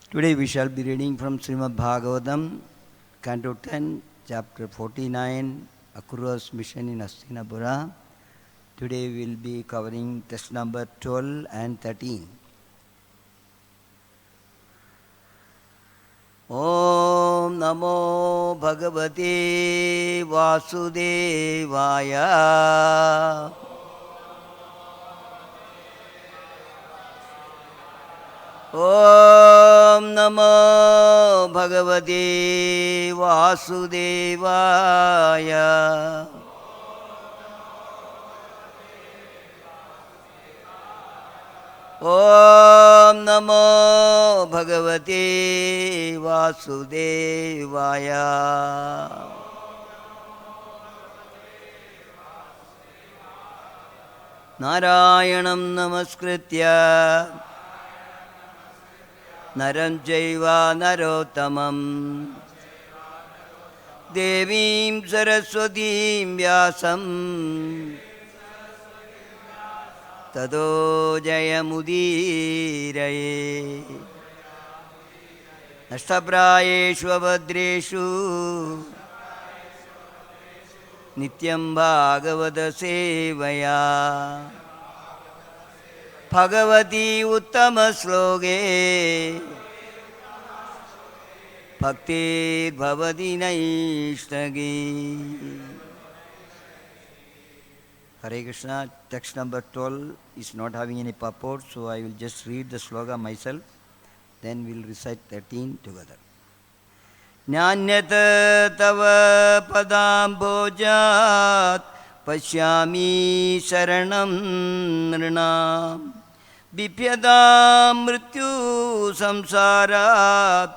Today we shall be reading from Srimad Bhagavatam, Canto 10, Chapter 49, Akrura's Mission in Hastinapura. Today we will be covering text number 12 and 13. Om Namo Bhagavate Vasudevaya. Om Namo Bhagavate Vasudevaya. Om Namo Bhagavate Vasudevaya. Narayanam Namaskritya Naram Jaiva Narottamam Devim Saraswatim Vyasam Tado Jayamudiraye Nashtaprayeshu Abhadreshu Nityam Bhagavata Sevaya Bhagavati Uttama Sloge Bhakti Bhavati Naishtagi. Hare Krishna, text number 12 is not having any purport, so I will just read the sloga myself, then we will recite 13 together. Jnanyata tava padam bhojat pashyami saranam nrinam bipyadam mrityu samsarat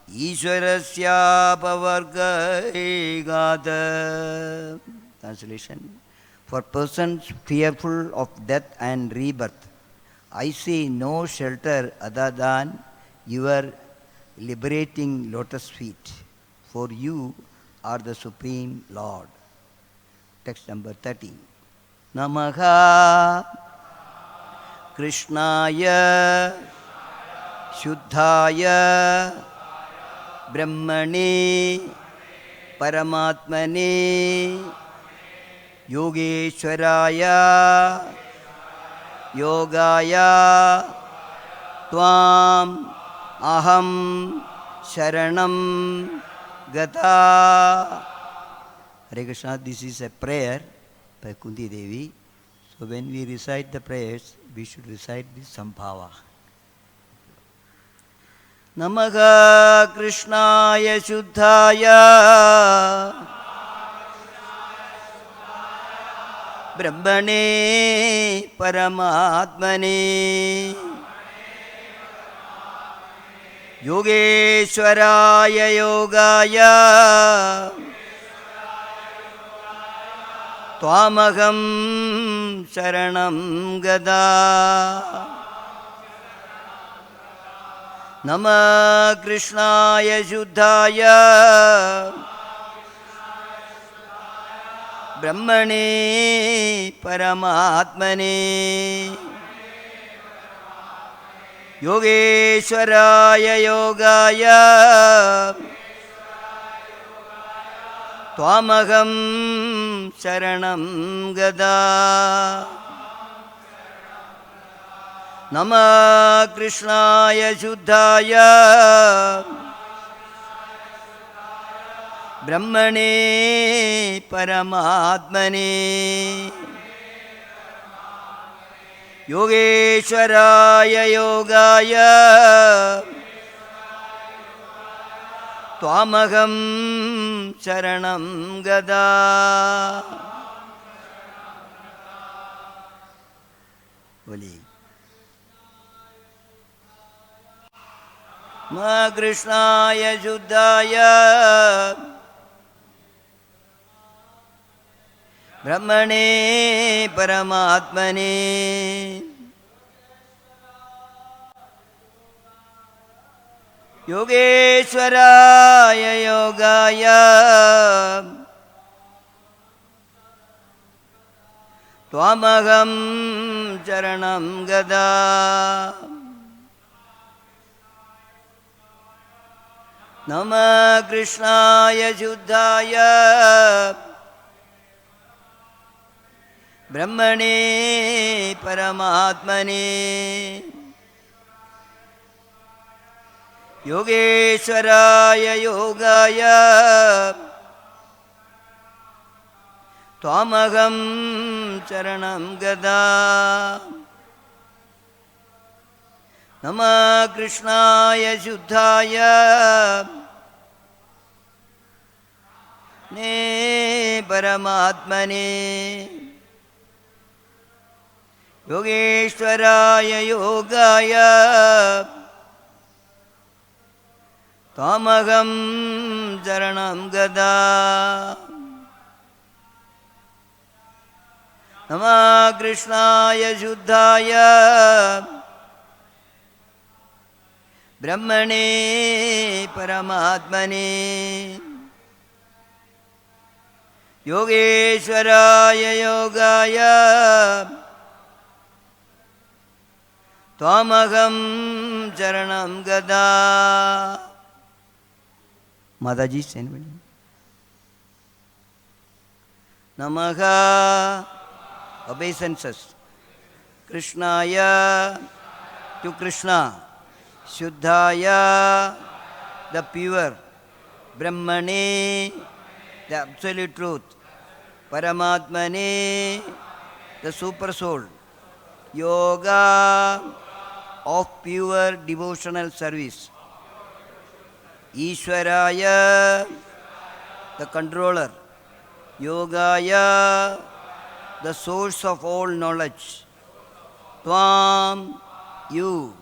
Ishwarasya pavargayigata. Translation. For persons fearful of death and rebirth, I see no shelter other than your liberating lotus feet, for you are the Supreme Lord. Text number 13. Namaha Krishnaya Shuddhaya Brahmane Paramatmane Yogeshwaraya Yogaya Tvam Aham Sharanam Gata. Hare Krishna, this is a prayer by Kunti Devi. So when we recite the prayers, we should recite with Sambhava. Namaha Krishnaya Shuddhaya Brahmane Paramatmane Yogeshwaraya Yogaya Tvamaham Sharanam Gada. Nama Krishnaya Shuddhaya Brahmane Paramatmane Yogeshwaraya Yogaya Tvamaham Sharanam Gada. Nama Krishnaya Shuddhaya Brahmane Paramatmane Yogeshwaraya Yogaya Tvamaham Sharanam Gada. Boli. Ma Krishnaya Shuddhaya Brahmane Paramatmane Yogeshwaraya Yogaya Tvamaham Charanam Gada. Namah Krishnaya Shuddhaya Brahmane Paramatmane Yogeshwaraya Yogaya Tvamaham Charanam Gada Namah Krishnaya Shuddhaya Ne Paramatmane Yogeshwaraya Yogaya Tvamaham Charanam Gada Namah Krishnaya Shuddhaya Brahmane Paramatmane Yogeshwaraya Yogaya Tvamaham Charanam Gada. Mataji, anybody? Namaha, obeisances. Krishnaya, to Krishna. Shuddhaya, the pure. Brahmane, the absolute truth. Paramatmane, the super soul. Yoga, of pure devotional service. Ishwaraya, the controller. Yogaya, the source of all knowledge. Tvam, you.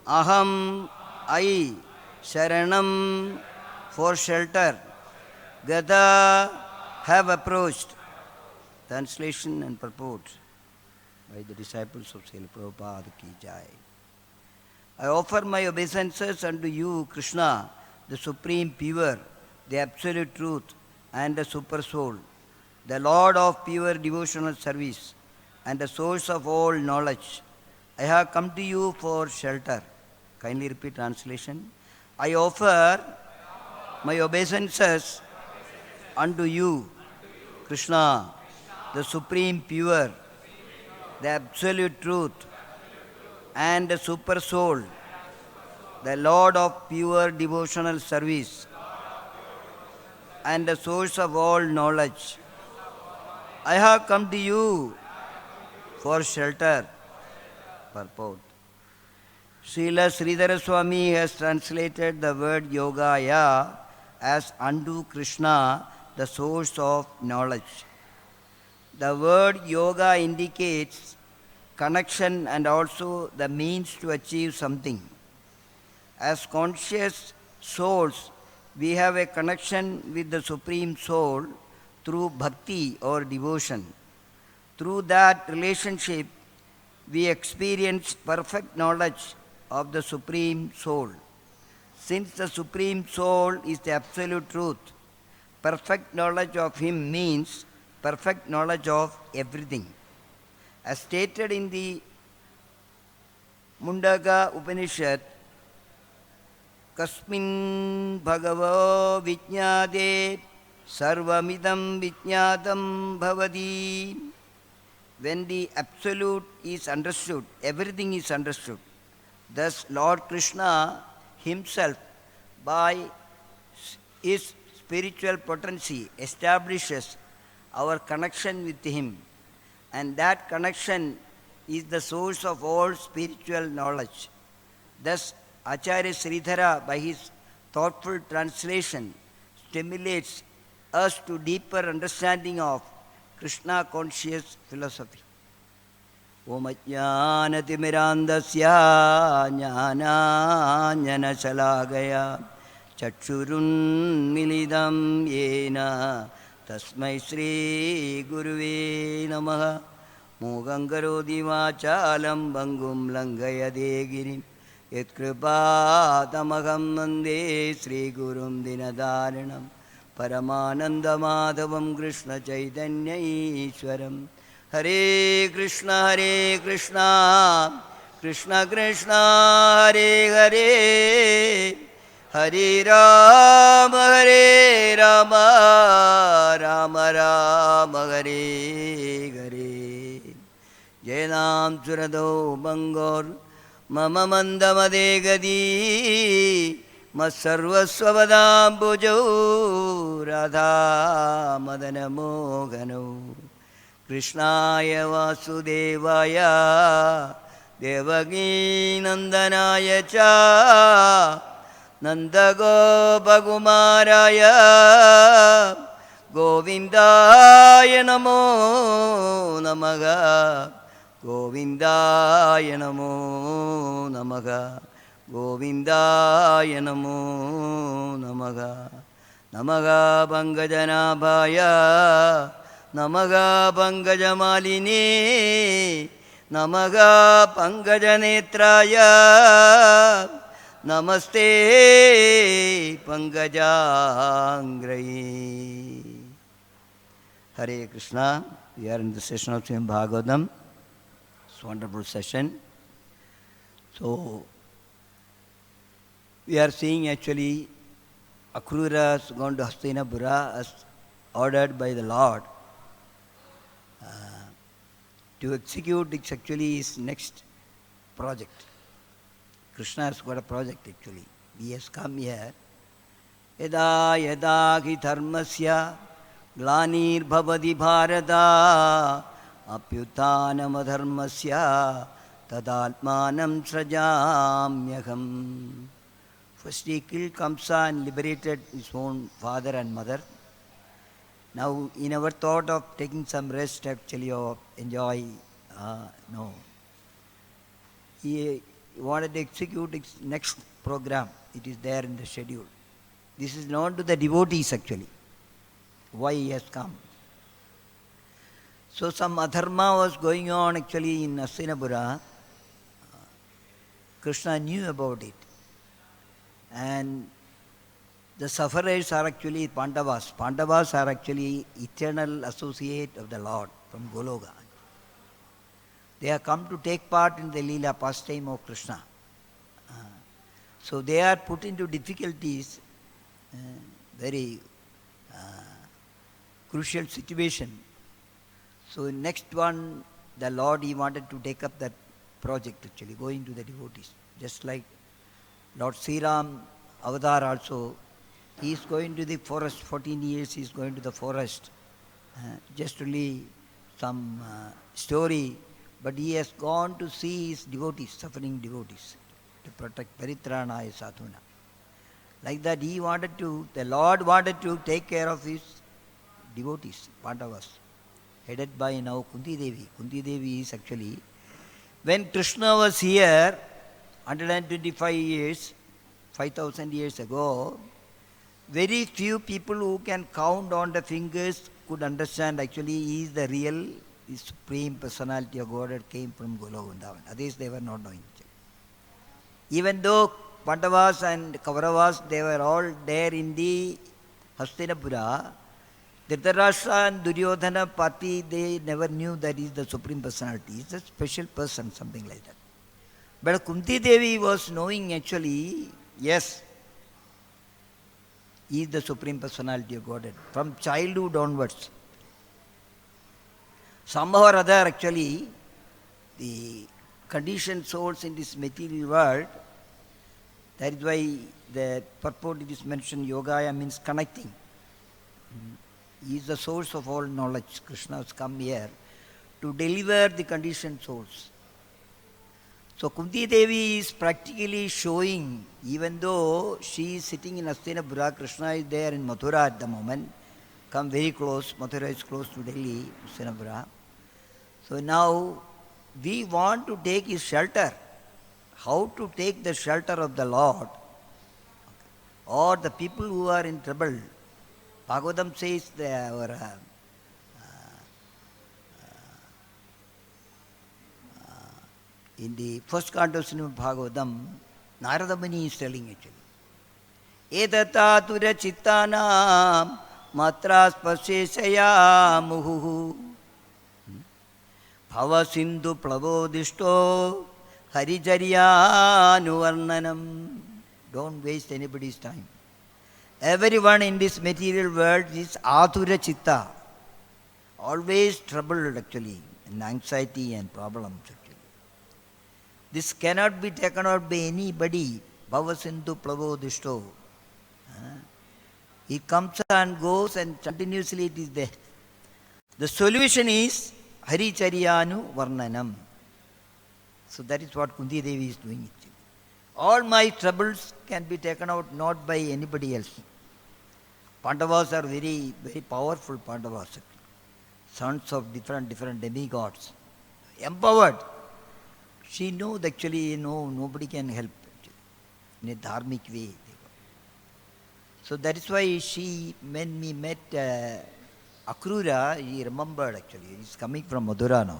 Aham, I. Sharanam, for shelter. Gada, have approached. Translation and purport by the disciples of Srila Prabhupada ki jai. I offer my obeisances unto you, Krishna, the supreme pure, the absolute truth, and the super soul, the Lord of pure devotional service, and the source of all knowledge. I have come to you for shelter. Kindly repeat translation. I offer my obeisances unto you, Krishna, the supreme pure, the absolute truth, and the super soul, the Lord of pure devotional service, and the source of all knowledge. I have come to you for shelter. Purport. Srila SriSriRadhaRasbihariTemple has translated the word Yogaya as unto Krishna, the source of knowledge. The word yoga indicates connection and also the means to achieve something. As conscious souls, we have a connection with the Supreme Soul through bhakti or devotion. Through that relationship, we experience perfect knowledge of the Supreme Soul. Since the Supreme Soul is the absolute truth, perfect knowledge of Him means perfect knowledge of everything. As stated in the Mundaka Upanishad, Kasmin Bhagavo Vijñāde Sarvamidam Vijñātam Bhavati. When the absolute is understood, everything is understood. Thus, Lord Krishna Himself, by His spiritual potency, establishes our connection with Him. And that connection is the source of all spiritual knowledge. Thus, Acharya Sridhara, by his thoughtful translation, stimulates us to deeper understanding of Krishna conscious philosophy. Om Ajnanatirmirandasya Jnana Shalagaya Chakshurun Milidam Yena Tasmai Sri Guruve Namaha Mogangarodi Vachalam Bangum Langaya Degirim Yatkripatamaham Mande Sri Gurum Dinadaranam Paramananda Madhavam Krishna Chaitanya Ishwaram Hare Krishna Krishna Krishna Hare Hare Hare Rama, Hare Rama, Rama Rama, Hare Hare. Jayanam Surado Bangor, Mama Mandamade Gadi, Masarvasvadam Bhujo, Radha Madana Mogano. Krishnaya Vasudevaya, Devaki Nandanaya Cha, Nandago Bhagumaraya, Govindaya Namo Namaga, Govindaya Namo Namaga, Govindaya Namo Namaga, Namaga Pangajanabhaya, Namaga Pangajamalini, Namaga Pangajanetraya, Namaste Pangajangrahi. Hare Krishna. We are in the session of Srimad Bhagavatam. It's a wonderful session. So, we are seeing actually Akrura has gone to Hastinapura as ordered by the Lord to execute actually his next project. Krishna has got a project actually. He has come here. Yada yada ki dharmasya glanir bhavati bharata apyutanam adharmasya tadalmanam srajamyaham. First he killed Kamsa and liberated his own father and mother. Now he never thought of taking some rest actually or enjoy. No. He wanted to execute his next program. It is there in the schedule. This is known to the devotees actually, why he has come. So some adharma was going on actually in Hastinapura. Krishna knew about it. And the sufferers are actually Pandavas. Pandavas are actually eternal associate of the Lord from Goloka. They have come to take part in the Leela pastime of Krishna. So they are put into difficulties, very crucial situation. So next one, the Lord, he wanted to take up that project actually, going to the devotees. Just like Lord Sriram Avatar also, he is going to the forest, 14 years he is going to the forest. Just really some story, but he has gone to see his devotees, suffering devotees, to protect Paritranaya Sadhuna. Like that he wanted to, the Lord wanted to take care of his devotees, Pandavas, headed by now Kunti Devi. Kunti Devi is actually, when Krishna was here, 125 years, 5,000 years ago, very few people who can count on the fingers could understand actually he is the real, the supreme personality of Godhead came from Goloka Vrindavan. Others they were not knowing. Even though Pandavas and Kauravas, they were all there in the Hastinapura, Dhritarashtra and Duryodhana party, they never knew that he is the supreme personality. He is a special person, something like that. But Kunti Devi was knowing actually, yes, he is the supreme personality of Godhead from childhood onwards. Somehow or other actually, the conditioned souls in this material world, that is why the purport it is mentioned, Yogaya means connecting. He is the source of all knowledge. Krishna has come here to deliver the conditioned souls. So Kunti Devi is practically showing, even though she is sitting in Hastinapura, Krishna is there in Mathura at the moment, come very close, Mathura is close to Delhi, Hastinapura. So now we want to take his shelter. How to take the shelter of the Lord, or the people who are in trouble. Bhagavatam says in the first canto of Srimad Bhagavatam, Narada Muni is telling actually, Edata tura chittanam matras pasesaya muhu bhava sindhu plavodisto harijaryanuvarnanam. Don't waste anybody's time. Everyone in this material world is athura chitta. Always troubled actually, and anxiety and problems actually. This cannot be taken out by anybody. Bhavasindu plavo dishto. It comes and goes and continuously it is there. The solution is Haricharyanu Varnanam. So that is what Kunti Devi is doing actually. All my troubles can be taken out not by anybody else. Pandavas are very, very powerful Pandavas actually. Sons of different demigods. Empowered. She knows actually, nobody can help actually, in a dharmic way. So that is why when we met Akrura, he remembered actually. He's coming from Madura now.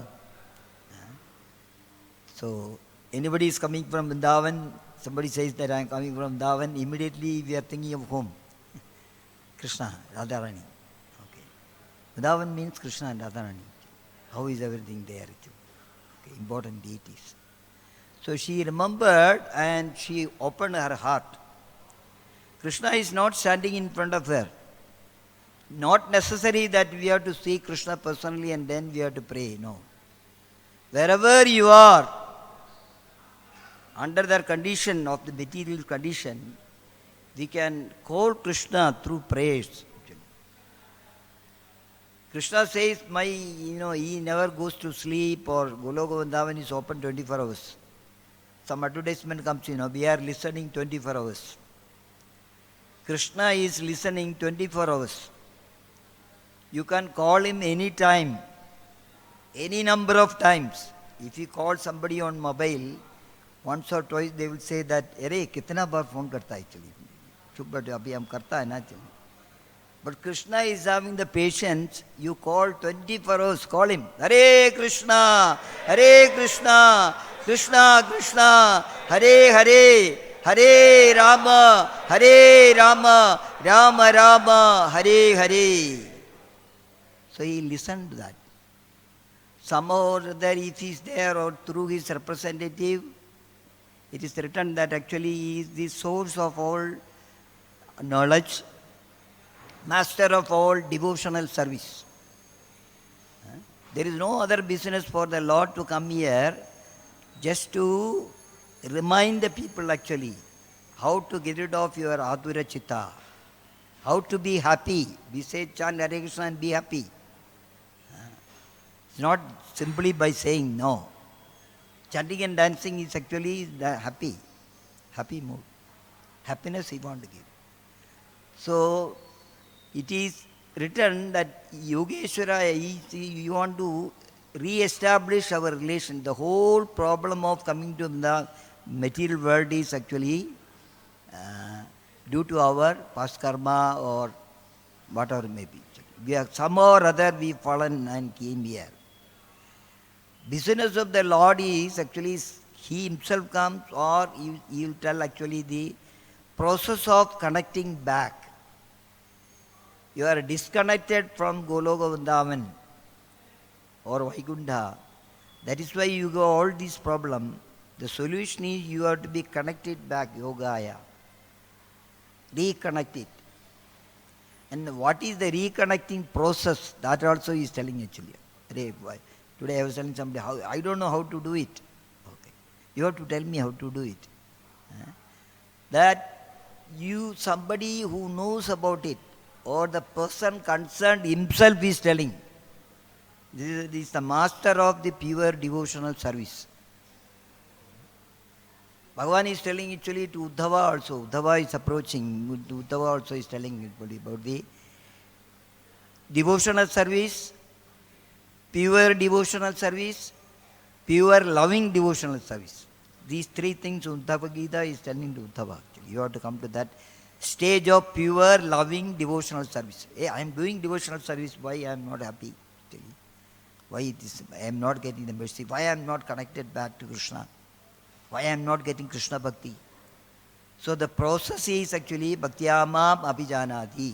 So anybody is coming from Vrindavan, somebody says that I am coming from Vrindavan, immediately we are thinking of whom? Krishna, Radharani. Okay. Vrindavan means Krishna and Radharani. How is everything there? Okay, important deities. So she remembered and she opened her heart. Krishna is not standing in front of her. Not necessary that we have to see Krishna personally and then we have to pray. No. Wherever you are, under the condition of the material condition, we can call Krishna through prayers. Krishna says, he never goes to sleep, or Goloka Vrindavan is open 24 hours. Some advertisement comes, we are listening 24 hours. Krishna is listening 24 hours. You can call him any time, any number of times. If you call somebody on mobile, once or twice they will say that, Hare, kitna bar phone karta actually? But abhi hum karta hai na actually. But Krishna is having the patience. You call 24 hours, call him. Hare Krishna, Krishna Krishna, Hare Hare, Hare Rama, Rama Rama, Hare Hare. So he listened to that. Somehow or other, if he is there or through his representative, it is written that actually he is the source of all knowledge, master of all devotional service. There is no other business for the Lord to come here just to remind the people actually how to get rid of your Adhura Chitta, how to be happy. We say chant Hare Krishna and be happy. It's not simply by saying no. Chanting and dancing is actually the happy mood. Happiness he wants to give. So it is written that Yogeshwara, you want to re-establish our relation. The whole problem of coming to the material world is actually due to our past karma or whatever may be. We are somehow or other we fallen and came here. Business of the Lord is actually he himself comes, or he will tell actually the process of connecting back. You are disconnected from Goloka Vrindavan or Vaikuntha. That is why you got all these problems. The solution is you have to be connected back, yogaya. Reconnect it. And what is the reconnecting process? That also he is telling actually. Today I was telling somebody, I don't know how to do it. Okay. You have to tell me how to do it. That somebody who knows about it, or the person concerned himself is telling. This is the master of the pure devotional service. Bhagavan is telling actually to Uddhava also. Uddhava is approaching. Uddhava also is telling about the devotional service, pure devotional service, pure loving devotional service. These three things Bhagavad-gita is telling to Uddhava. Actually. You have to come to that stage of pure loving devotional service. Hey, I am doing devotional service. Why I am not happy? Why I am not getting the mercy? Why I am not connected back to Krishna? Why I am not getting Krishna Bhakti? So the process is actually Bhaktyamam Abhijanati.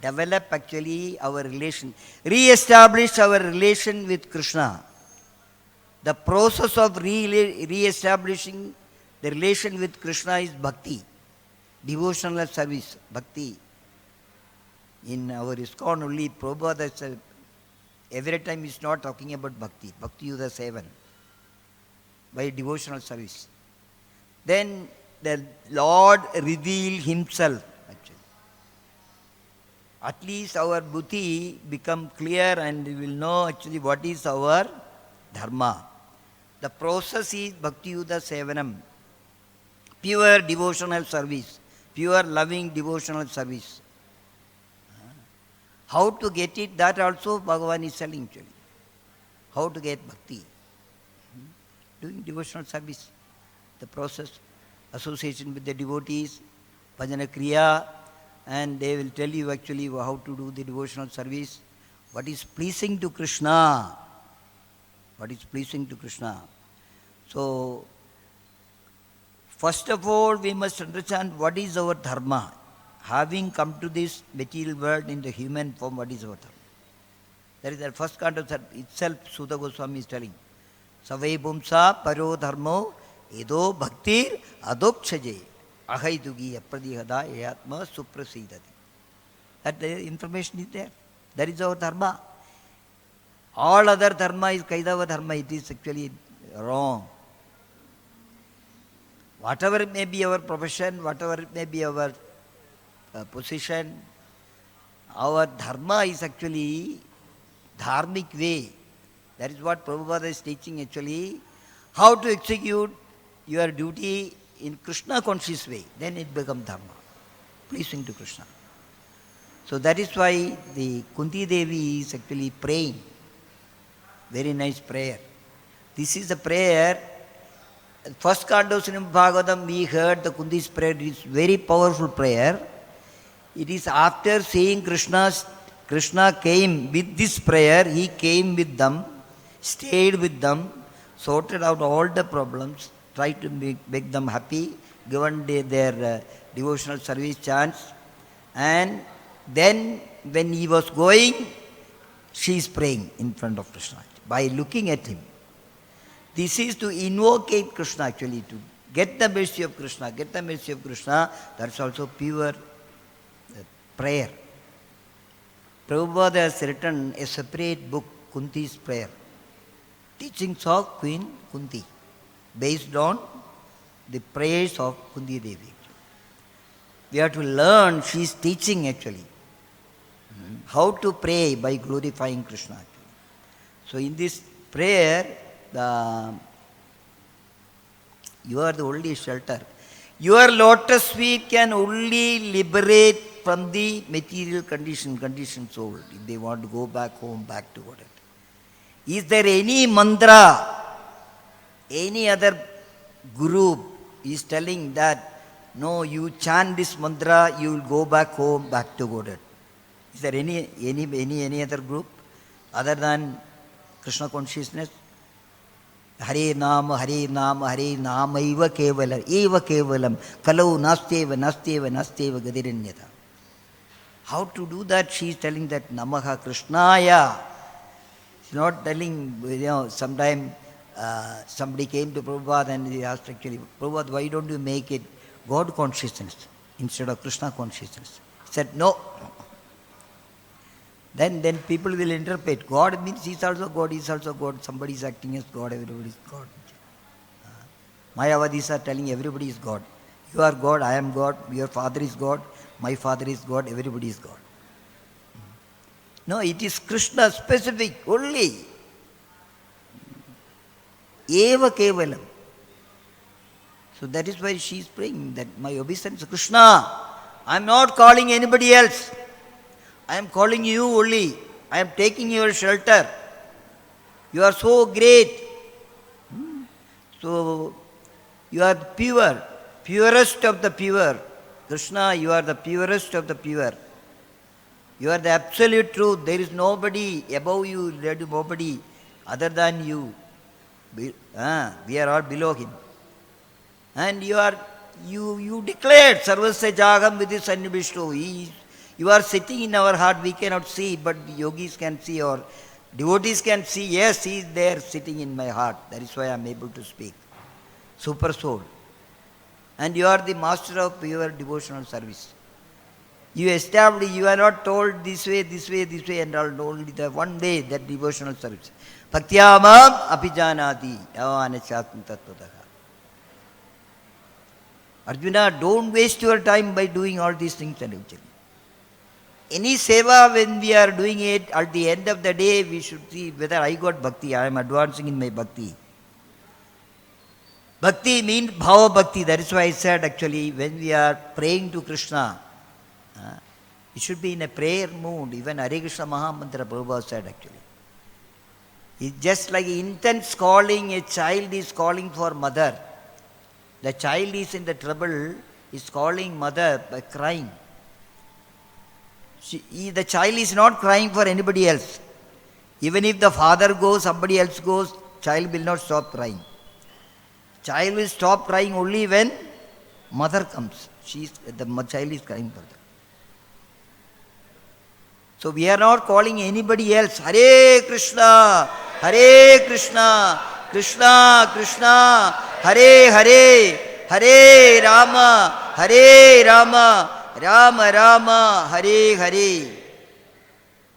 Develop actually our relation. Re-establish our relation with Krishna. The process of re-establishing the relation with Krishna is bhakti. devotional service, bhakti. In our ISKCON only, Prabhupada said, every time he is not talking about bhakti, bhakti yuda sevan, by devotional service. Then the Lord revealed himself, actually. At least our buddhi become clear and we will know actually what is our dharma. The process is bhakti yuda sevanam, pure devotional service, pure loving devotional service. How to get it, that also Bhagavan is telling actually. How to get bhakti. Doing devotional service, the process, association with the devotees, bhajana kriya, and they will tell you actually how to do the devotional service, what is pleasing to Krishna. What is pleasing to Krishna. So, first of all, we must understand what is our dharma. Having come to this material world in the human form, what is our dharma? That is the first concept itself, Sutta Goswami is telling. Savai bumsa paro dharmo edo bhaktir adopchaje ahaidugi apradihada yatma suprasidati. That the information is there. That is our dharma. All other dharma is kaidava dharma. It is actually wrong. Whatever it may be our profession, whatever it may be our position, our dharma is actually dharmic way. That is what Prabhupada is teaching actually. How to execute your duty in Krishna conscious way. Then it becomes dharma. Pleasing to Krishna. So that is why the Kunti Devi is actually praying. Very nice prayer. This is the prayer. First canto Srimad Bhagavatam we heard the Kunti's prayer. It is very powerful prayer. It is after seeing Krishna came with this prayer, he came with them, stayed with them, sorted out all the problems, tried to make them happy, given their devotional service chance. And then when he was going, she is praying in front of Krishna by looking at him. This is to invocate Krishna actually, to get the mercy of Krishna, get the mercy of Krishna. That's also pure prayer. Prabhupada has written a separate book, Kunti's Prayer, teachings of Queen Kunti, based on the prayers of Kunti Devi. We have to learn, she is teaching actually, how to pray by glorifying Krishna actually. So in this prayer, you are the only shelter. Your lotus feet can only liberate from the material conditioned soul. If they want to go back home, back to Godhead. Is there any mantra, any other guru is telling that, no, you chant this mantra, you will go back home, back to Godhead? Is there any other group other than Krishna consciousness? Hare Nama, Hare Nama, Hare Nama, eva kevalam, kalau nasteva gadiranyata. How to do that? She is telling that Namaha Krishnaya. She is not telling, sometime somebody came to Prabhupada and he asked actually, Prabhupada, why don't you make it God consciousness instead of Krishna consciousness? He said, no. Then people will interpret. God means he is also God, somebody is acting as God, everybody is God. Mayavadis are telling everybody is God. You are God, I am God, your father is God, my father is God, everybody is God. No, it is Krishna specific only. Eva kevalam. So that is why she is praying that my obeisance to Krishna. I am not calling anybody else. I am calling you only. I am taking your shelter. You are so great. So you are pure, purest of the pure. Krishna, you are the purest of the pure. You are the absolute truth. There is nobody above you, there is nobody other than you. We are all below him. And you declared Sarvasya Jagam Vidhi Sannibhishto. You are sitting in our heart, we cannot see, but yogis can see or devotees can see. Yes, he is there sitting in my heart. That is why I am able to speak. Super soul. And you are the master of your devotional service. You establish, you are not told this way, this way, this way, and all, only the one day that devotional service. Bhaktyamam apijanati yavanachasmi tattvataha. Arjuna, don't waste your time by doing all these things actually. Any seva, when we are doing it, at the end of the day, we should see whether I got bhakti, I am advancing in my bhakti. Bhakti means bhava bhakti. That is why I said actually, when we are praying to Krishna, it should be in a prayer mood. Even Hare Krishna Mahamantra Prabhupada said actually. It's just like intense calling, a child is calling for mother. The child is in the trouble, is calling mother by crying. The child is not crying for anybody else. Even if the father goes, somebody else goes, child will not stop crying. Child will stop crying only when mother comes. The child is crying for that. So we are not calling anybody else. Hare Krishna, Hare Krishna, Krishna Krishna, Hare Hare, Hare Rama, Hare Rama, Rama Rama, Hare Hare.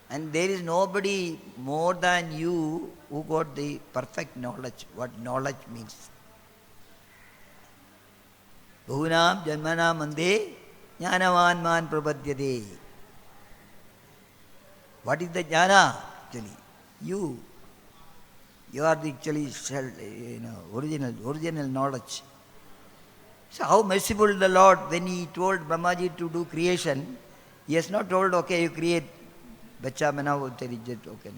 And there is nobody more than you who got the perfect knowledge, what knowledge means. Bhunam Janmana Mande Jnanavan Man Prapadyade. What is the jnana actually? You are the actually original knowledge. So how merciful the Lord, when He told Brahmaji to do creation, He has not told, okay, you create, bacha banao, okay.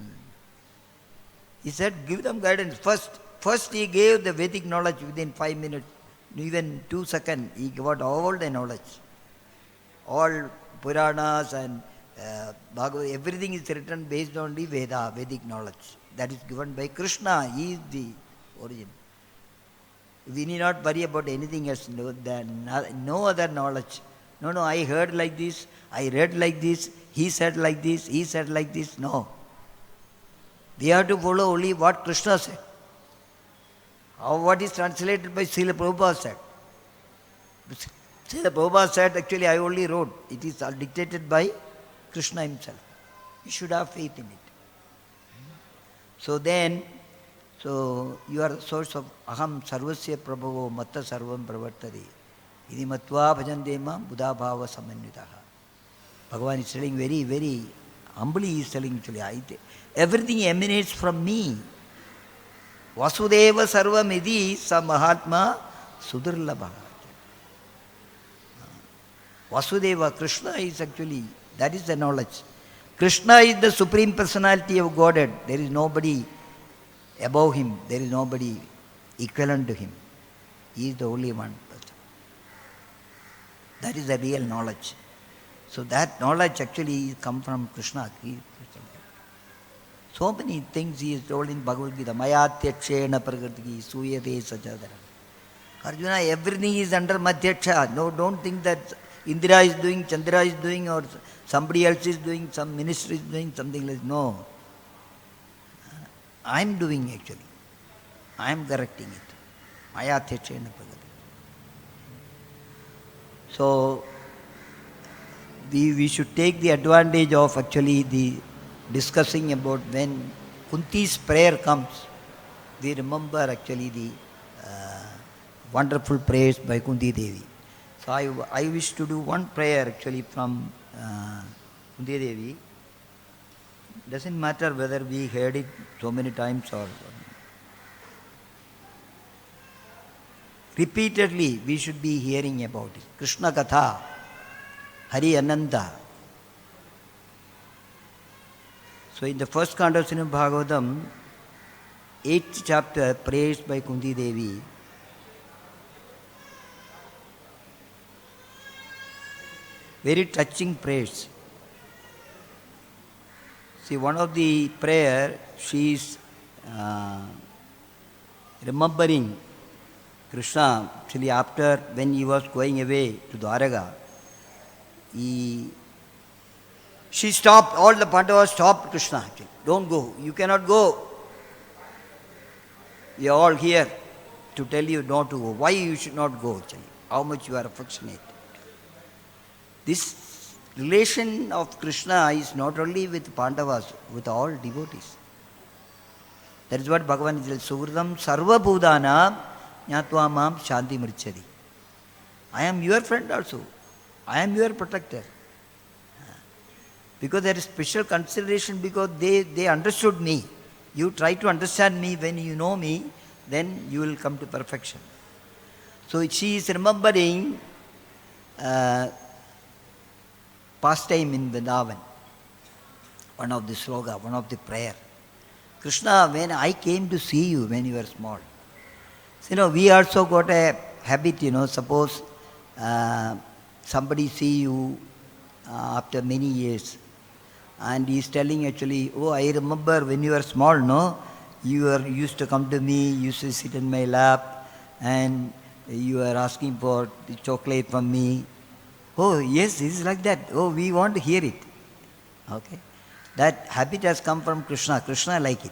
He said, give them guidance. First He gave the Vedic knowledge within 5 minutes, even 2 seconds. He got all the knowledge. All Puranas and Bhagavad, everything is written based on the Vedic knowledge. That is given by Krishna. He is the origin. We need not worry about anything else. No other knowledge. No, I heard like this, I read like this, he said like this, he said like this. No. We have to follow only what Krishna said. What is translated by Srila Prabhupada said. Srila Prabhupada said, actually I only wrote. It is dictated by Krishna himself. You should have faith in it. So you are the source of aham sarvasya prabhavo matta sarvam pravartade. Idi matva bhajandema buddha bhava samanyutaha. Bhagavan is telling very, very humbly, he is telling actually, everything emanates from me. Vasudeva sarvam idi sa mahatma sudurlabha. Vasudeva, Krishna is actually, that is the knowledge. Krishna is the Supreme Personality of Godhead. There is nobody above Him. There is nobody equivalent to Him. He is the only one. That is the real knowledge. So that knowledge actually comes from Krishna. So many things He is told in Bhagavad-gita. Mayathyakshena prakriti suyate sajadara. Arjuna, everything is under Madhyaksha. No, don't think that Indra is doing, Chandra is doing, or somebody else is doing, some ministry is doing something like that. No. I am doing actually. I am correcting it. Mayathyakshena prakriti. So, we should take the advantage of actually the discussing about when Kunti's prayer comes. We remember actually the wonderful prayers by Kunti Devi. So I wish to do one prayer actually from Kunti Devi. Doesn't matter whether we heard it so many times or repeatedly we should be hearing about it. Krishna Katha, Hari Ananda. So in the first canto of Srimad Bhagavatam, 8th chapter, prayers by Kunti Devi, very touching prayers. See, one of the prayer, she is remembering Krishna, actually after when he was going away to Dwaraka, she stopped, all the Pandavas stopped Krishna actually. Don't go, you cannot go. We are all here to tell you not to go. Why you should not go actually? how much you are affectionate. This relation of Krishna is not only with Pandavas, with all devotees. That is what Bhagavan says, Suvridam Sarva Bhudana Nyatva Mam Shanti Mrichadi. I am your friend also. I am your protector. Because there is special consideration because they understood me. You try to understand me when you know me, then you will come to perfection. So she is remembering pastime in Vrindavan. One of the sloga, one of the prayer. Krishna, when I came to see you when you were small. So, we also got a habit, suppose somebody see you after many years and he is telling actually, oh, I remember when you were small, no? You used to come to me, used to sit in my lap and you were asking for the chocolate from me. Oh, yes, it's like that. Oh, we want to hear it. Okay. That habit has come from Krishna. Krishna like it.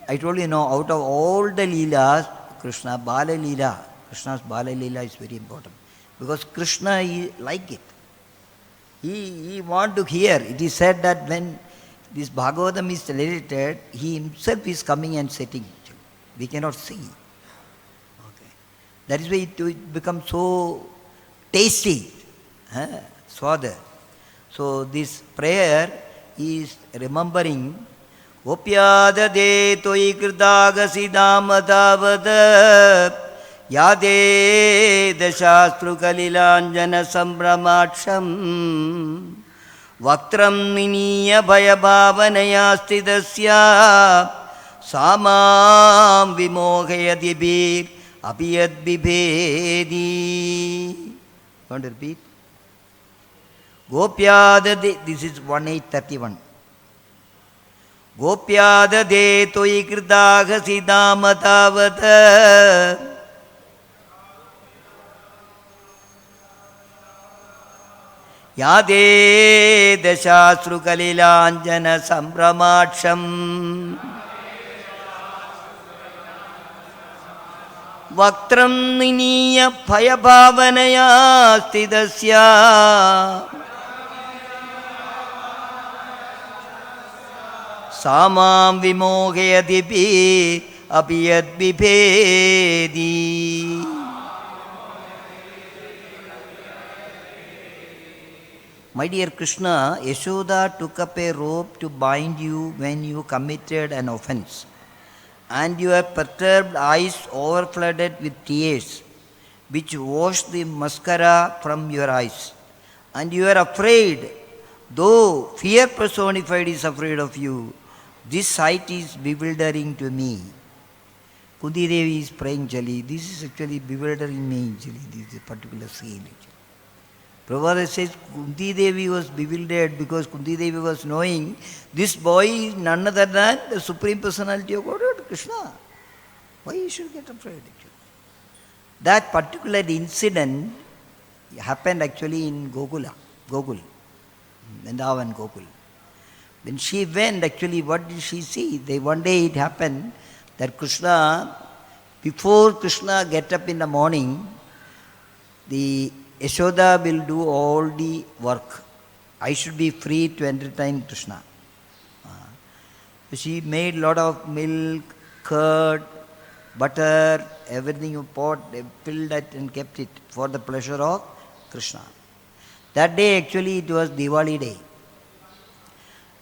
I told you, out of all the Leelas, Krishna's Bala Leela is very important. Because Krishna, he like it. He want to hear. It is said that when this Bhagavatam is related, he himself is coming and sitting. We cannot see. Okay. That is why it becomes so tasty. Swada. So this prayer is remembering Gopyadade toi kritagasidamatavat Yade dashastru kalilanjana sambramacham Vaktram niniya bhayabhavanayastidasya Samam vimohayati bir apiyad vibhedi. Want to repeat? Gopyadade, this is 1831. Gopyadade toi kritagasidamatavat Yade dashastru kalilanjana sambramacham Vaktram niniya bhayabhavanaya stidasya Samam vimohayati bhi apiyad vibhedi. My dear Krishna, Yashoda took up a rope to bind you when you committed an offense, and your perturbed eyes overflooded with tears, which washed the mascara from your eyes. And you are afraid, though fear personified is afraid of you. This sight is bewildering to me. Kunti Devi is praying Jali. This is actually bewildering me, Jali. This is a particular scene. Prabhupada says Kunti Devi was bewildered because Kunti Devi was knowing this boy is none other than the Supreme Personality of Godhead, Krishna. Why you should get afraid actually? That particular incident happened actually in Gokul, Vrindavan Gokul. When she went, actually, what did she see? One day it happened that Krishna, before Krishna get up in the morning, the Yashoda will do all the work. I should be free to entertain Krishna. She made a lot of milk, curd, butter, everything you pot, they filled that and kept it for the pleasure of Krishna. That day actually it was Diwali day.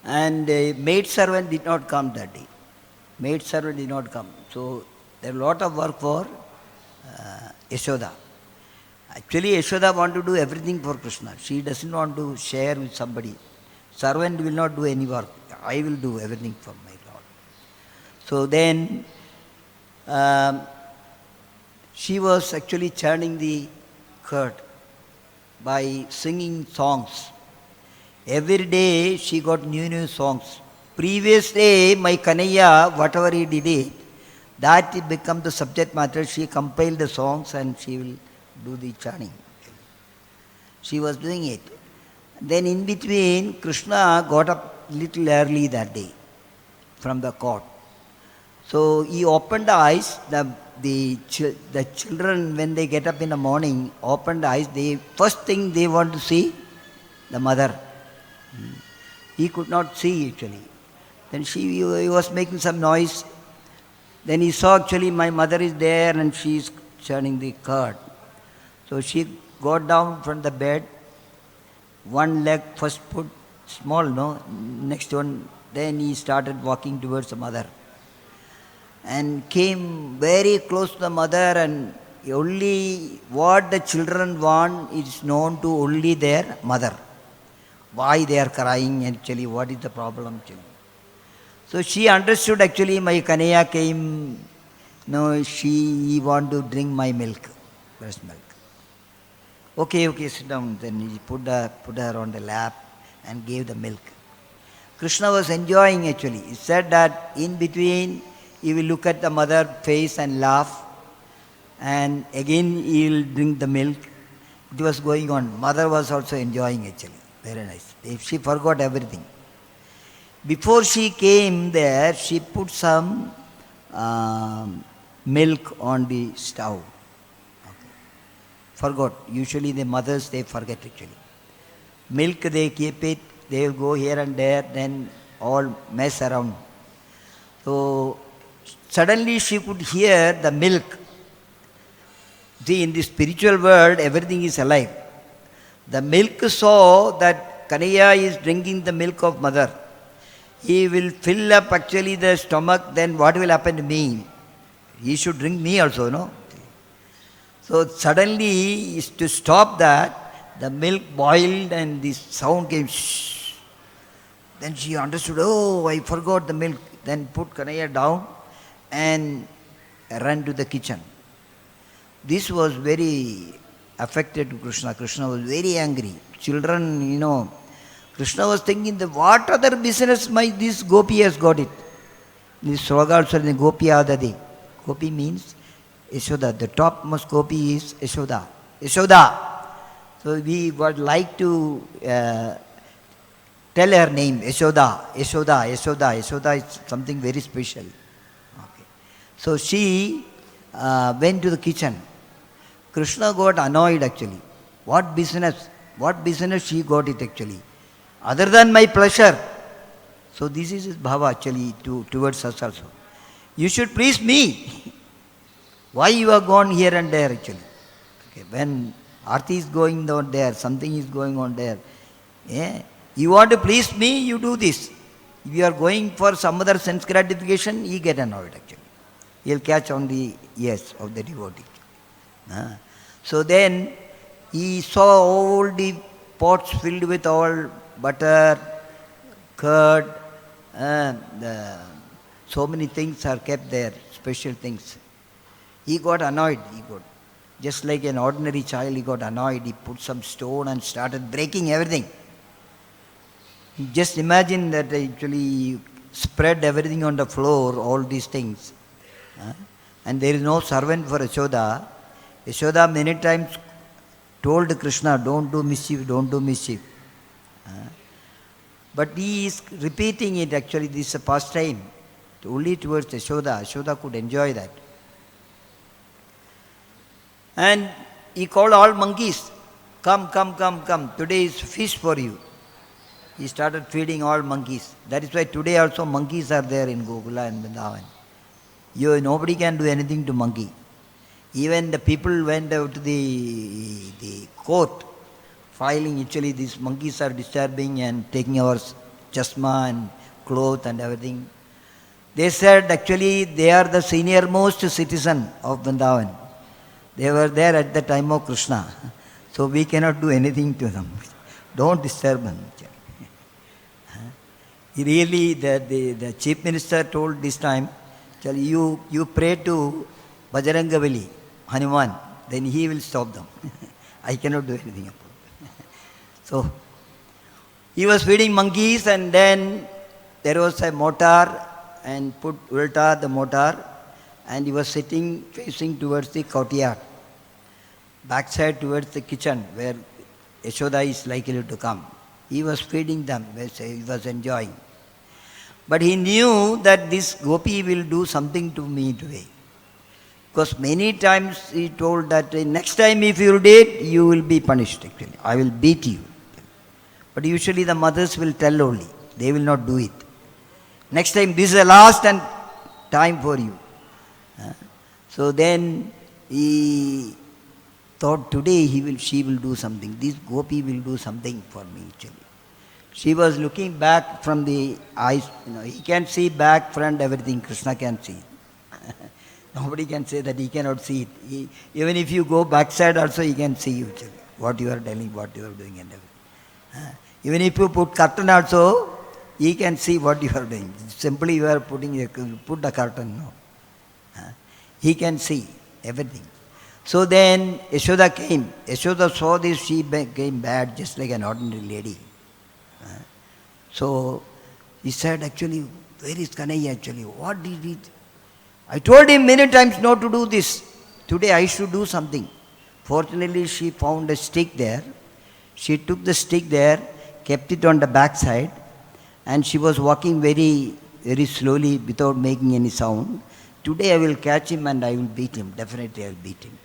And maid servant did not come that day. Maid servant did not come. So there is a lot of work for Yashoda. Actually Yashoda wants to do everything for Krishna. She doesn't want to share with somebody. Servant will not do any work. I will do everything for my Lord. So then she was actually churning the curd by singing songs. Every day she got new songs. Previous day, my Kanaya, whatever he did it, that it become the subject matter. She compiled the songs and she will do the chanting. She was doing it. Then in between, Krishna got up little early that day from the court. So he opened the eyes. The the children, when they get up in the morning, open the eyes, first thing they want to see the mother. He could not see actually. Then he was making some noise. Then he saw actually my mother is there and she is churning the curd. So she got down from the bed, one leg first put small, next one, then he started walking towards the mother. And came very close to the mother, and only what the children want is known to only their mother. Why they are crying actually, what is the problem actually. So she understood actually my Kanaya came, he want to drink my milk, breast milk. Okay, sit down. Then he put her on the lap and gave the milk. Krishna was enjoying actually. He said that in between he will look at the mother's face and laugh, and again he will drink the milk. It was going on. Mother was also enjoying actually. Very nice. She forgot everything. Before she came there, she put some milk on the stove. Okay. Forgot. Usually the mothers, they forget actually. Milk, they keep it, they will go here and there, then all mess around. So suddenly she could hear the milk. See, in the spiritual world, everything is alive. The milk saw that Kanaya is drinking the milk of mother. He will fill up actually the stomach, then what will happen to me? He should drink me also, no? So suddenly, to stop that, the milk boiled and the sound came, shh. Then she understood, oh, I forgot the milk. Then put Kanaya down and ran to the kitchen. This was very affected to Krishna. Krishna was very angry. Children, Krishna was thinking that what other business this gopi has got it. This sloga also in Gopi Adadi. Gopi means Yashoda. The topmost gopi is Yashoda. Yashoda. So we would like to tell her name, Yashoda. Yashoda. Yashoda. Yashoda is something very special. Okay. So she went to the kitchen. Krishna got annoyed actually. What business she got it actually? Other than my pleasure. So this is his bhava actually towards us also. You should please me. Why you are gone here and there actually? Okay, when arati is going on there, something is going on there. Yeah. You want to please me, you do this. If you are going for some other sense gratification, he get annoyed actually. He'll catch on the ears of the devotee. So then he saw all the pots filled with all butter, curd, so many things are kept there, special things. He got annoyed. Just like an ordinary child, he got annoyed. He put some stone and started breaking everything. Just imagine that actually you spread everything on the floor, all these things. And there is no servant for Yashoda. Yashoda many times told Krishna, don't do mischief, don't do mischief. But he is repeating it actually, this is a pastime. Only towards Yashoda. Yashoda could enjoy that. And he called all monkeys, come. Today is feast for you. He started feeding all monkeys. That is why today also monkeys are there in Gokula and Vrindavan. Nobody can do anything to monkey. Even the people went out to the court, filing actually these monkeys are disturbing and taking our chasma and cloth and everything. They said actually they are the senior most citizen of Vrindavan. They were there at the time of Krishna. So we cannot do anything to them. Don't disturb them. Really, the chief minister told this time, you pray to Bajrangavali, Hanuman, then he will stop them. I cannot do anything about it. So, he was feeding monkeys, and then there was a motor and put ulta the motor, and he was sitting facing towards the courtyard, backside towards the kitchen where Yashoda is likely to come. He was feeding them, he was enjoying. But he knew that this gopi will do something to me today. Because many times he told that next time if you did, you will be punished actually. I will beat you. But usually the mothers will tell only. They will not do it. Next time, this is the last time for you. So then he thought today she will do something. This gopi will do something for me actually. She was looking back from the eyes. He can see back, front, everything. Krishna can see. Nobody can say that he cannot see it. Even if you go backside also, he can see you actually. What you are telling, what you are doing and everything. Even if you put curtain also, he can see what you are doing. Simply you are put the curtain. No. He can see everything. So then Yashoda came. Yashoda saw this, she became bad, just like an ordinary lady. So he said, actually, where is Kanhaiya actually? What did he? I told him many times not to do this. Today I should do something. Fortunately, she found a stick there. She took the stick there, kept it on the backside, and she was walking very, very slowly without making any sound. Today I will catch him and I will beat him. Definitely I will beat him.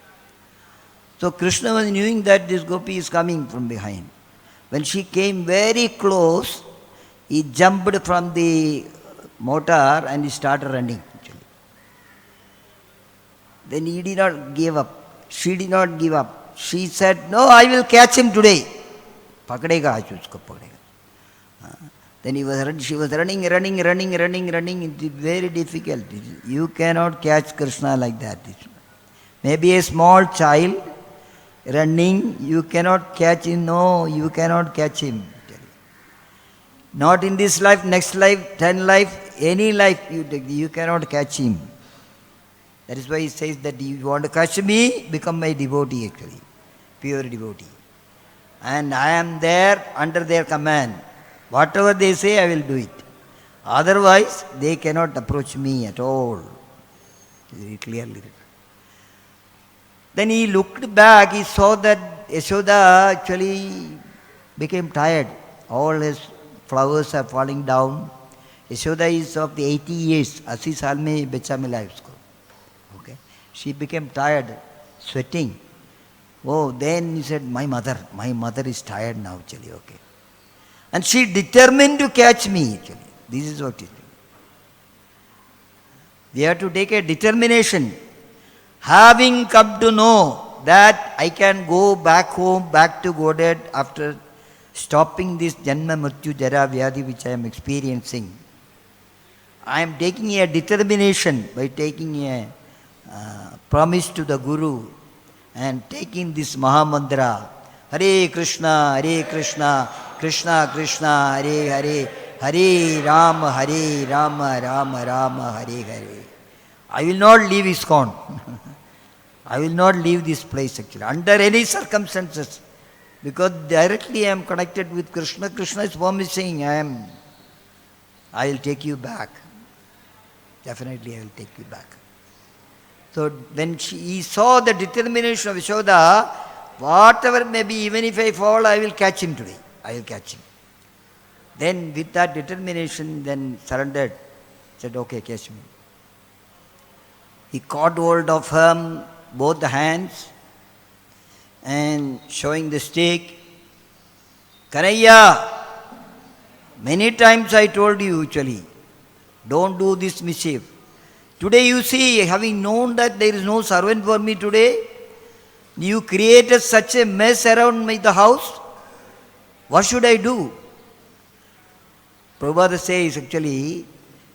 So Krishna was knowing that this gopi is coming from behind. When she came very close, he jumped from the motor and he started running. Then he did not give up. She did not give up. She said, no, I will catch him today. Pakadega, usko pakadega. Then she was running. It is very difficult. You cannot catch Krishna like that. Maybe a small child running, you cannot catch him. No, you cannot catch him. Not in this life, next life, 10 life, any life, you cannot catch him. That is why he says that you want to catch me, become my devotee actually, pure devotee. And I am there under their command. Whatever they say, I will do it. Otherwise, they cannot approach me at all. Very clearly. Then he looked back, he saw that Yashoda actually became tired. All his flowers are falling down. Yashoda is of the 80 years. 80 साल में बच्चा मिला उसको. Okay. She became tired, sweating. Oh, then he said, my mother is tired now actually. Okay. And she determined to catch me actually. This is what it is. We have to take a determination. Having come to know that I can go back home, back to Godhead after stopping this Janma Mrityu Jara Vyadhi which I am experiencing, I am taking a determination by taking a promise to the Guru and taking this Mahamantra, Hare Krishna, Krishna Krishna, Hare Hare, Hare Rama, Rama Rama, Hare Hare. I will not leave ISKCON. I will not leave this place actually, under any circumstances. Because directly I am connected with Krishna. Krishna is promising, I will take you back. Definitely I will take you back. So when he saw the determination of Yashoda, whatever may be, even if I fall, I will catch him today. I will catch him. Then with that determination, then surrendered. Said, okay, catch me. He caught hold of him, both the hands, and showing the stick. Kanhaiya, many times I told you actually, don't do this mischief. Today you see, having known that there is no servant for me today, you created such a mess around the house. What should I do? Prabhupada says actually,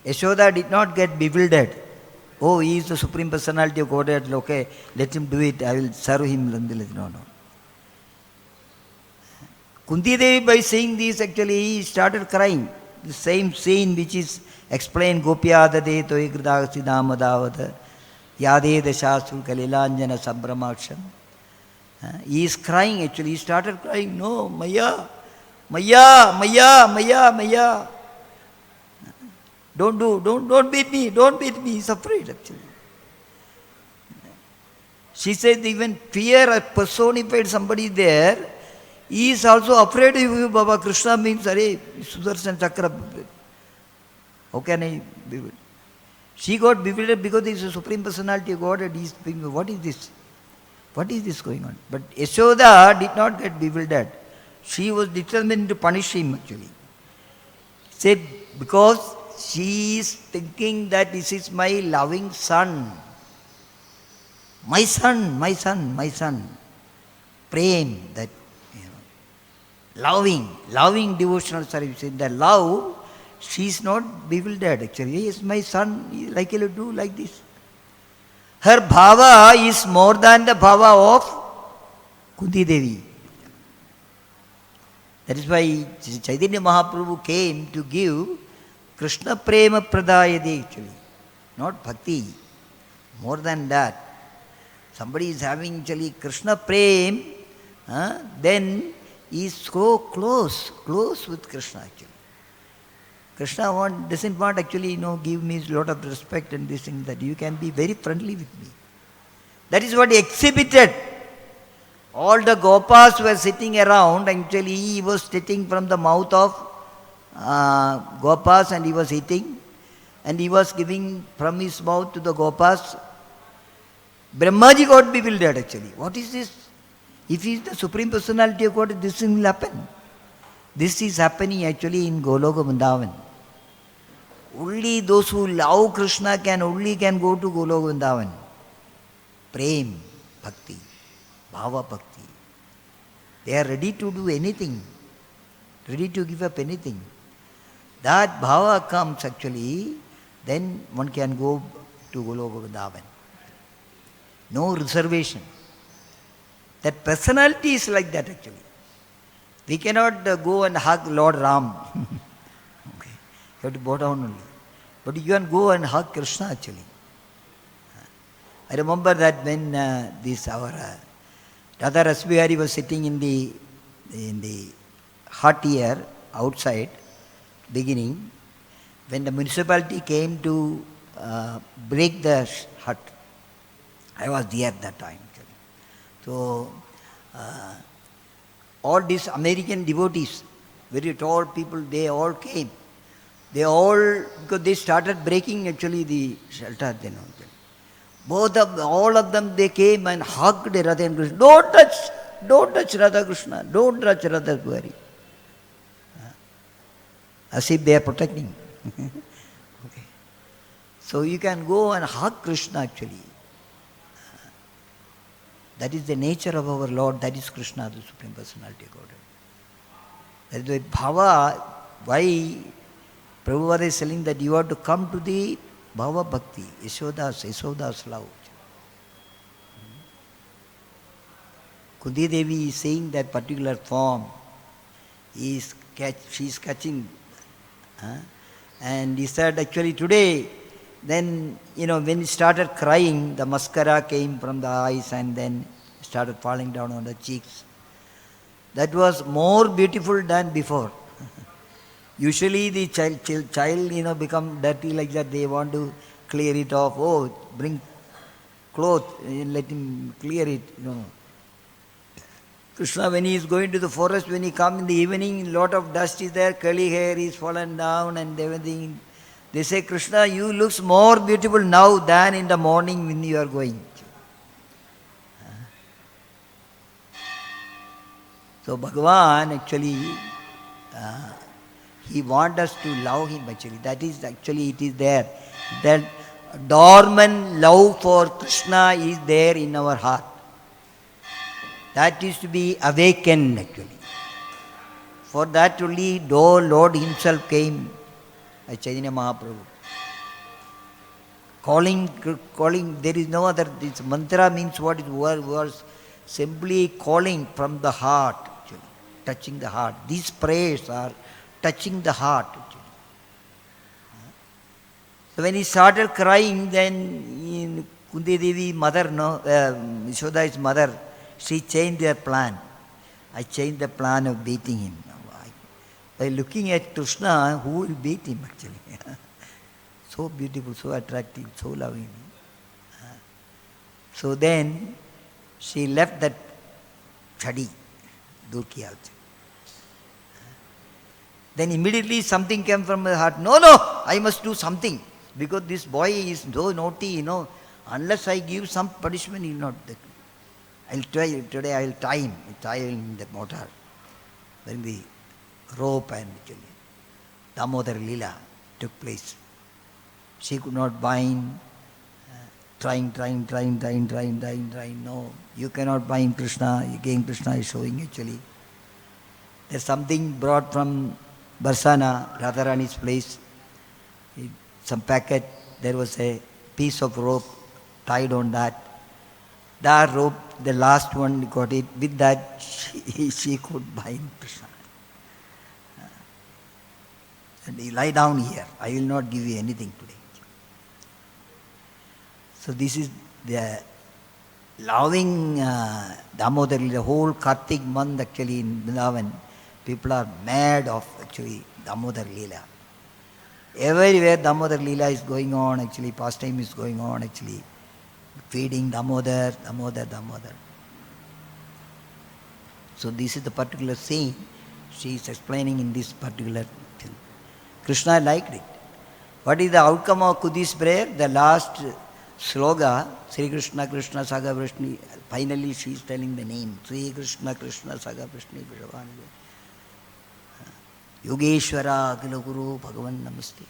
Yashoda did not get bewildered. Oh, he is the Supreme Personality of Godhead. Okay, let him do it. I will serve him. No. Kunti Devi, by saying this, actually, he started crying. The same scene which is explained, Gopyadade Toikrida Siddhamadavada Yade Dashastru Kalilanjana Sambramaksham. He is crying actually. He started crying. No, Maya. Don't beat me. He's afraid actually. She said even fear personified somebody there. He is also afraid of you, Baba. Krishna means, Hare, Sudarshan Chakra. How can I be with? She got bewildered because there is a Supreme Personality of God and he is thinking, what is this? What is this going on? But Yashoda did not get bewildered. She was determined to punish him actually. Said, because she is thinking that this is my loving son. My son, my son, my son. Prem, that, loving devotional service. In the love, she is not bewildered actually. He is my son, he is likely to do like this. Her bhava is more than the bhava of Kunti Devi. That is why Chaitanya Mahaprabhu came to give Krishna Prema Pradayade actually. Not bhakti. More than that. Somebody is having actually Krishna Prem, then he is so close with Krishna actually. Krishna doesn't want actually, give me a lot of respect and this thing, that you can be very friendly with me. That is what he exhibited. All the gopas were sitting around, actually he was sitting from the mouth of gopas and he was eating. And he was giving from his mouth to the gopas. Brahmaji got bewildered actually. What is this? If he is the Supreme Personality of God, this thing will happen. This is happening actually in Goloka Vrindavan. Only those who love Krishna can go to Goloka Vrindavan. Prem, bhakti, bhava bhakti. They are ready to do anything, ready to give up anything. That bhava comes actually, then one can go to Goloka Vrindavan. No reservation. That personality is like that actually. We cannot go and hug Lord Ram. Okay. You have to bow down only. But you can go and hug Krishna actually. I remember that when our RadhaRasbihari was sitting in the hut here outside, beginning, when the municipality came to break the hut. I was there at that time. So, all these American devotees, very tall people, they all came. Because they started breaking actually the shelter. All of them, they came and hugged Radha and Krishna. Don't touch Radha Krishna, don't touch RadhaRasbihari. As if they are protecting. Okay. So you can go and hug Krishna actually. That is the nature of our Lord, that is Krishna, the Supreme Personality of Godhead. That is the bhava, why Prabhupada is telling that you have to come to the bhava bhakti, Yashoda's love. Kunti Devi is saying that particular form, she is catching. And he said actually today, then, when he started crying, the mascara came from the eyes and then started falling down on the cheeks. That was more beautiful than before. Usually the child, become dirty like that. They want to clear it off. Oh, bring cloth and let him clear it. Krishna, when he is going to the forest, when he comes in the evening, lot of dust is there, curly hair is fallen down and everything. They say, Krishna, you look more beautiful now than in the morning when you are going. So Bhagavan actually, he wants us to love him actually. That is actually, it is there. That dormant love for Krishna is there in our heart. That is to be awakened actually. For that only Lord himself came. Chaitanya Mahaprabhu. Calling, there is no other, this mantra means what is words, simply calling from the heart, actually, touching the heart. These prayers are touching the heart, actually. So when he started crying, then Kunti Devi mother, Yashoda's mother, she changed her plan. I changed the plan of beating him. By looking at Krishna, who will beat him actually? So beautiful, so attractive, so loving. So then she left that chadi, Durki also. Then immediately something came from her heart. No, I must do something. Because this boy is so naughty, unless I give some punishment, he will not. I'll try, today I will tie him in the motor. Then the rope and Damodar Leela took place. She could not bind, trying. No, you cannot bind Krishna. Again Krishna is showing actually. There's something brought from Barsana, Radharani's place. Some packet, there was a piece of rope tied on that. That rope, the last one got it. With that, she could bind Krishna. And he lie down here. I will not give you anything today. So this is the loving Damodar, the whole Kartik month actually in Vrindavan. People are mad of actually Damodar Leela. Everywhere Damodar Leela is going on, actually pastime is going on, actually feeding Damodar. So this is the particular scene she is explaining in this particular thing. Krishna liked it. What is the outcome of Kudi's prayer? The last sloga, Sri Krishna Krishna Saga Vrishni, finally she is telling the name, Sri Krishna Krishna Saga Vrishni Bhagavan. Yogeshwara Akila Guru Bhagavan Namaste.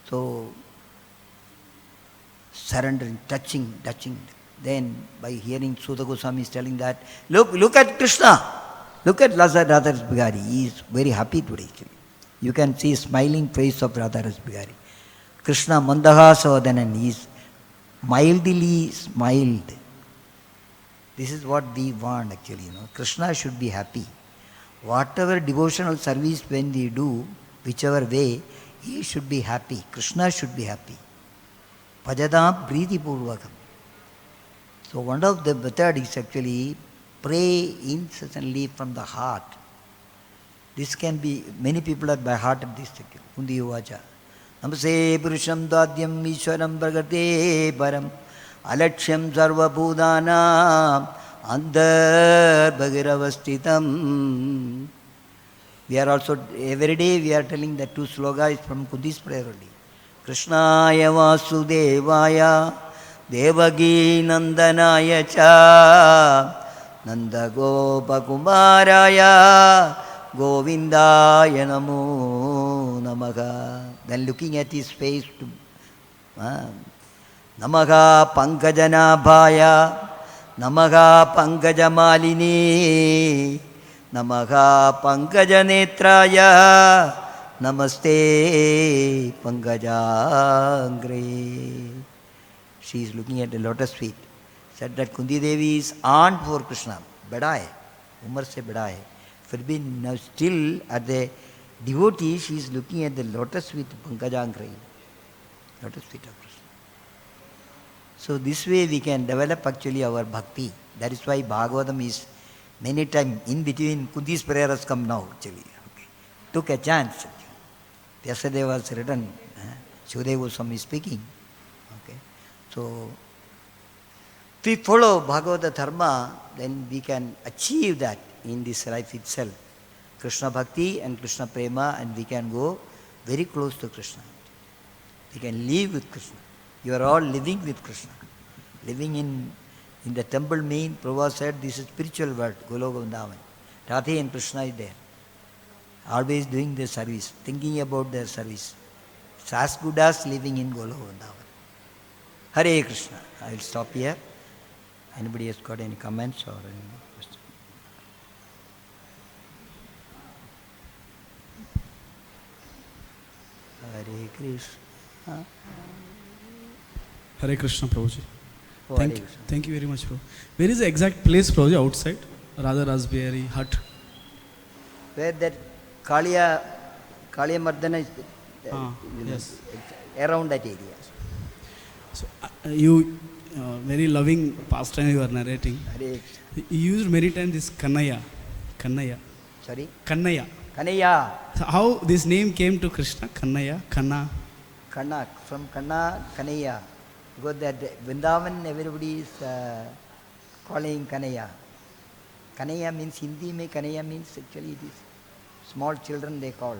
So, surrendering, touching. Then, by hearing Sudha Goswami is telling that, look at Krishna. Look at SriSriRadhaRasbihari. He is very happy today. You can see smiling face of Radharasbihari. Krishna Mandahasa Vadanan. He is mildly smiled. This is what we want actually. Krishna should be happy. Whatever devotional service when we do, whichever way, he should be happy. Krishna should be happy. Bhajadam Priti Purvakam. So one of the method is actually pray incessantly from the heart. This can be, many people are by heart at this. Kundi Uvacha. Namase Purusham Dadyam Ishwaram Bhagate Param Alaksham Sarva Bhudana Andar Bhagiravastitam. We are also, every day we are telling the two slogas from Kudi's prayer only. Krishnaya Vasudevaya Devagi Nandanaya Cha Nanda Gopakumaraya Govindaya Namo Namaha. Then looking at his face, Namaha Pankajanabhaya Namaha Pankajamalini Namaha Pankajanetraya Namaste Pankajangre. She is looking at the lotus feet. Said that Kundi Devi is aunt for Krishna. Bada hai. Umar se bada hai. Firbhi now still at the devotee, she is looking at the lotus feet Pankajangre. Lotus feet of Krishna. So this way we can develop actually our bhakti. That is why Bhagavatam is many times in between. Kundi's prayer has come now actually. Okay. Took a chance. Yesterday was written. Shukadeva Goswami is speaking. Okay. So if we follow Bhagavata Dharma, then we can achieve that in this life itself. Krishna Bhakti and Krishna Prema, and we can go very close to Krishna. We can live with Krishna. You are all living with Krishna. Living in the temple main, Prabhupada said, this is spiritual world, Goloka Vrindavan. Radhe and Krishna is there. Always doing their service, thinking about their service. It's as good as living in Goloka Vrindavan. Hare Krishna. I will stop here. Anybody has got any comments or any questions? Hare Krishna. Hare Krishna, Prabhuji. Oh, Thank you very much, Prabhu. Where is the exact place, Prabhuji, outside? RadhaRasbihari hut. Where that Kaliya Mardana is yes. around that area. So you very loving pastime you are narrating. Hare. You used many times this Kannaya. Sorry? Kannaya. Kanaya. So how this name came to Krishna? Kannaya, Kanna. Kanna, from Kanna, Kanaya. Because that Vrindavan, everybody is calling Kanaya. Kanaya means Hindi, Kanaya means actually it is small children they call.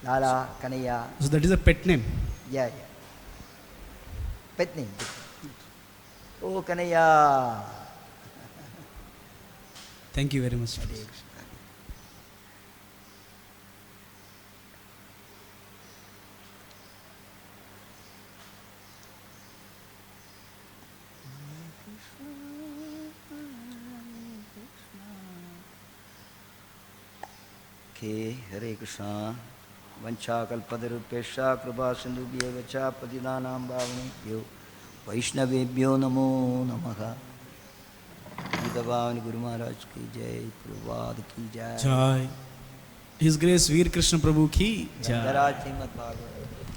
Lala, Kanaya. So that is a pet name. Yeah. Pet name. Oh, Kanaya. Thank you very much. Okay, Hare Krishna. Vancha kalpadarupesha kripa sindhubhya vacha patidanam bhavanebhyo Vaishnavebhyo namo namaha. Gita Bhavani Guru Maharaj ki jai, Prabhupada ki jai. Jai. His Grace Veer Krishna Prabhu ki jai. Srimad Bhagavatam.